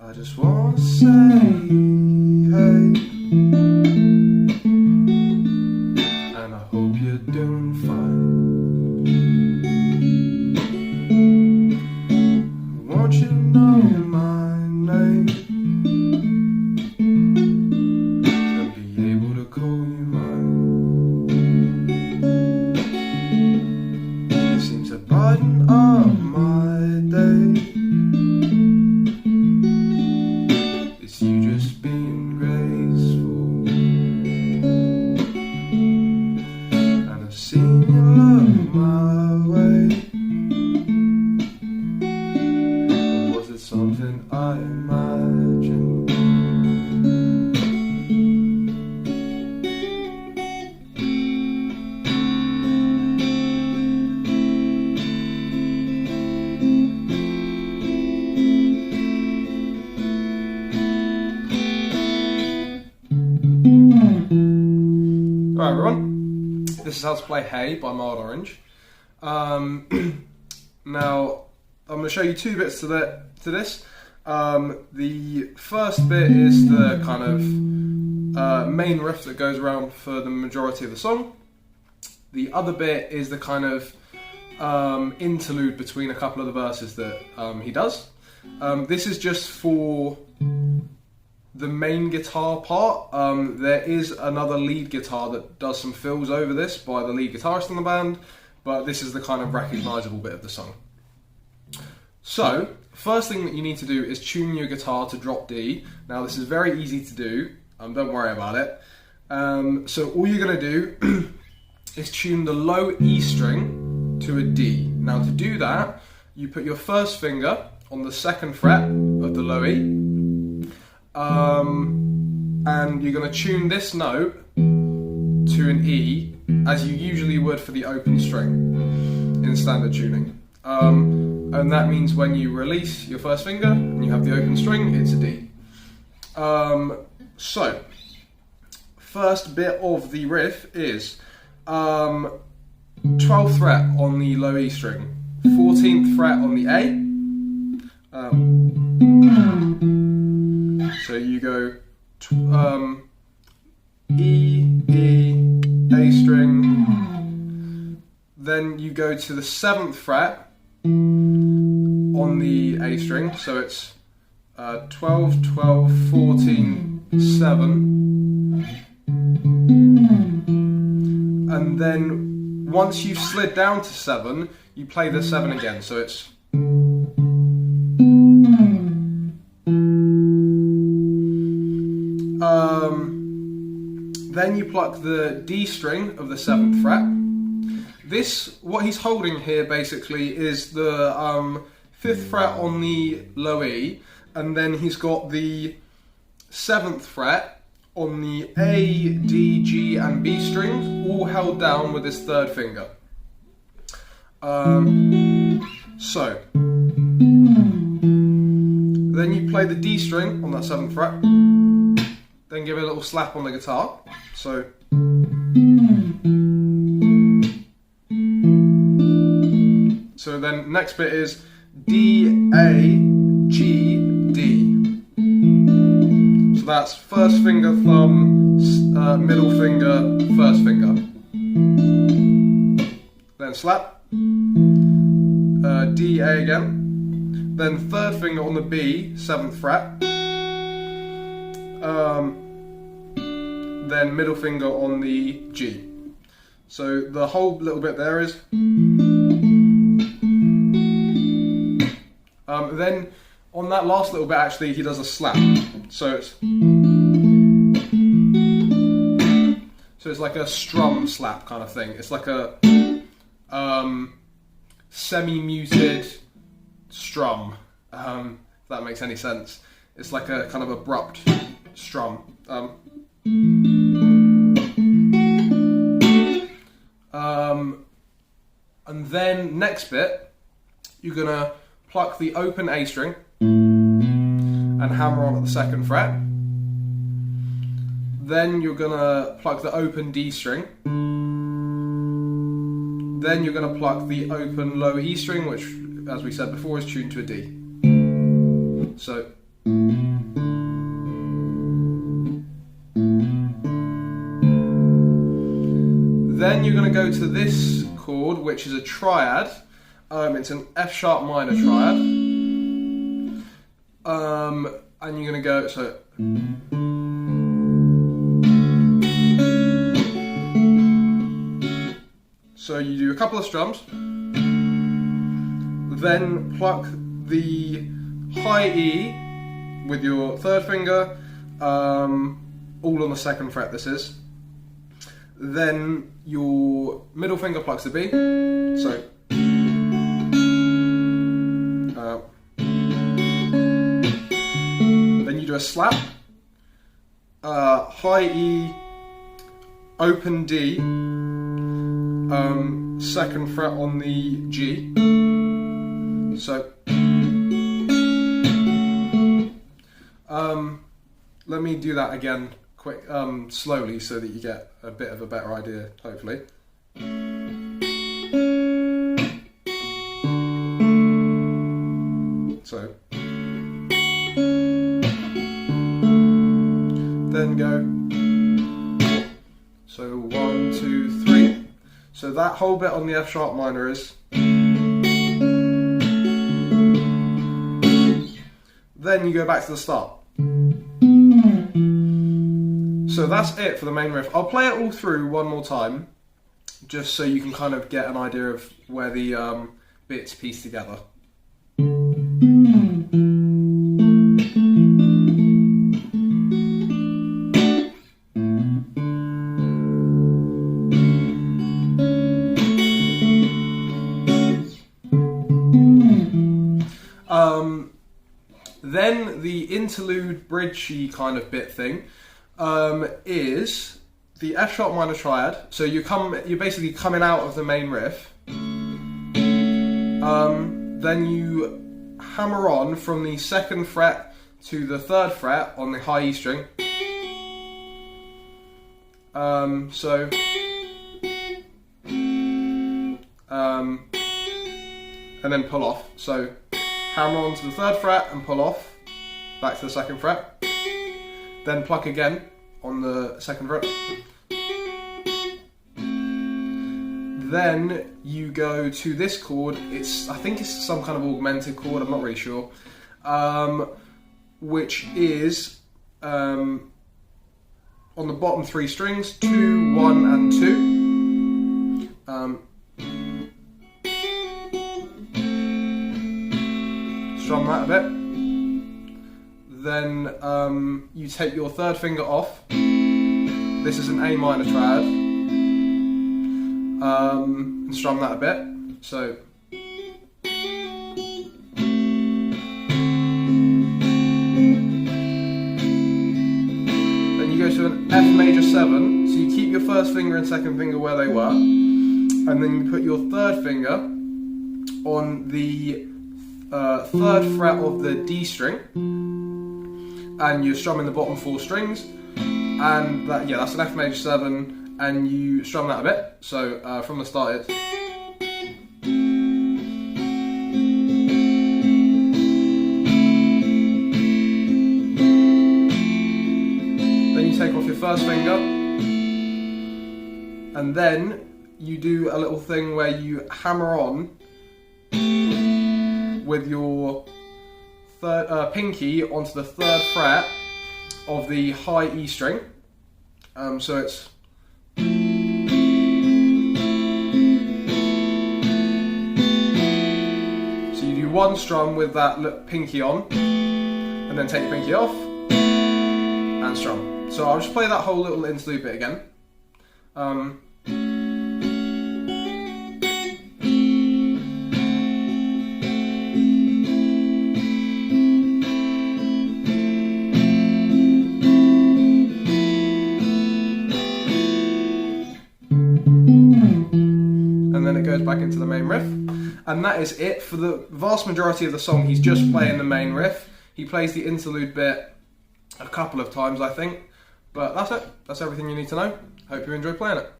I just wanna say, hey, and I hope you're doing fine. I want you to know my name and be able to call you mine. It seems to brighten up my day. It's you just being graceful, and I've seen you look my way. Or was it something I imagined? Alright everyone, this is how to play Hey by Mild Orange. Now, I'm going to show you two bits to this. The first bit is the kind of main riff that goes around for the majority of the song. The other bit is the kind of interlude between a couple of the verses that he does. This is just for the main guitar part. There is another lead guitar that does some fills over this by the lead guitarist in the band, but this is the kind of recognisable bit of the song. So, first thing that you need to do is tune your guitar to drop D. Now this is very easy to do, don't worry about it. So all you're going to do is tune the low E string to a D. Now to do that, you put your first finger on the second fret of the low E, and you're going to tune this note to an E as you usually would for the open string in standard tuning. And that means when you release your first finger and you have the open string, it's a D. So, first bit of the riff is 12th fret on the low E string, 14th fret on the A. So you go E, E, A string, then you go to the 7th fret on the A string, so it's 12, 12, 14, 7, and then once you've slid down to 7, you play the 7 again, so it's then you pluck the D string of the 7th fret. This, what he's holding here basically is the 5th fret on the low E, and then he's got the 7th fret on the A, D, G and B strings, all held down with his third finger. So, then you play the D string on that 7th fret, then give it a little slap on the guitar. So, then next bit is D, A, G, D. So that's first finger, thumb, middle finger, first finger. Then slap, D, A again. Then third finger on the B, 7th fret. Then middle finger on the G. So the whole little bit there is. Then on that last little bit, actually, he does a slap. So it's like a strum slap kind of thing. It's like a semi-muted strum, if that makes any sense. It's like a kind of abrupt strum. And then next bit, you're gonna pluck the open A string and hammer on at the 2nd fret. Then you're gonna pluck the open D string. Then you're gonna pluck the open low E string, which, as we said before, is tuned to a D. So. Then you're going to go to this chord, which is a triad. It's an F sharp minor triad. And you're going to go, so you do a couple of strums, then pluck the high E with your third finger, all on the second fret this is. Then your middle finger plucks the B, so then you do a slap, high E, open D, second fret on the G, so let me do that again quick, slowly, so that you get a bit of a better idea, hopefully. So then go, so 1, 2, 3. So that whole bit on the F sharp minor is. Then you go back to the start. So that's it for the main riff. I'll play it all through one more time, just so you can kind of get an idea of where the bits piece together. Then the interlude bridgey kind of bit thing is the F sharp minor triad. So you're basically coming out of the main riff. Then you hammer on from the second fret to the third fret on the high E string. And then pull off. So hammer on to the third fret and pull off, back to the second fret. Then pluck again on the second fret. Then you go to this chord. I think it's some kind of augmented chord, I'm not really sure. Which is on the bottom 3 strings, 2, 1 and 2. Strum that a bit. Then you take your third finger off. This is an A minor triad. And strum that a bit. So then you go to an F major 7. So you keep your first finger and second finger where they were, and then you put your third finger on the third fret of the D string, and you're strumming the bottom 4 strings, and that's an F major 7, and you strum that a bit. So from the start it's then you take off your first finger, and then you do a little thing where you hammer on with your pinky onto the third fret of the high E string. So it's one strum with that pinky on, and then take your pinky off and strum. So I'll just play that whole little interlude bit again. And then it goes back into the main riff. And that is it. For the vast majority of the song, he's just playing the main riff. He plays the interlude bit a couple of times, I think. But that's it. That's everything you need to know. Hope you enjoy playing it.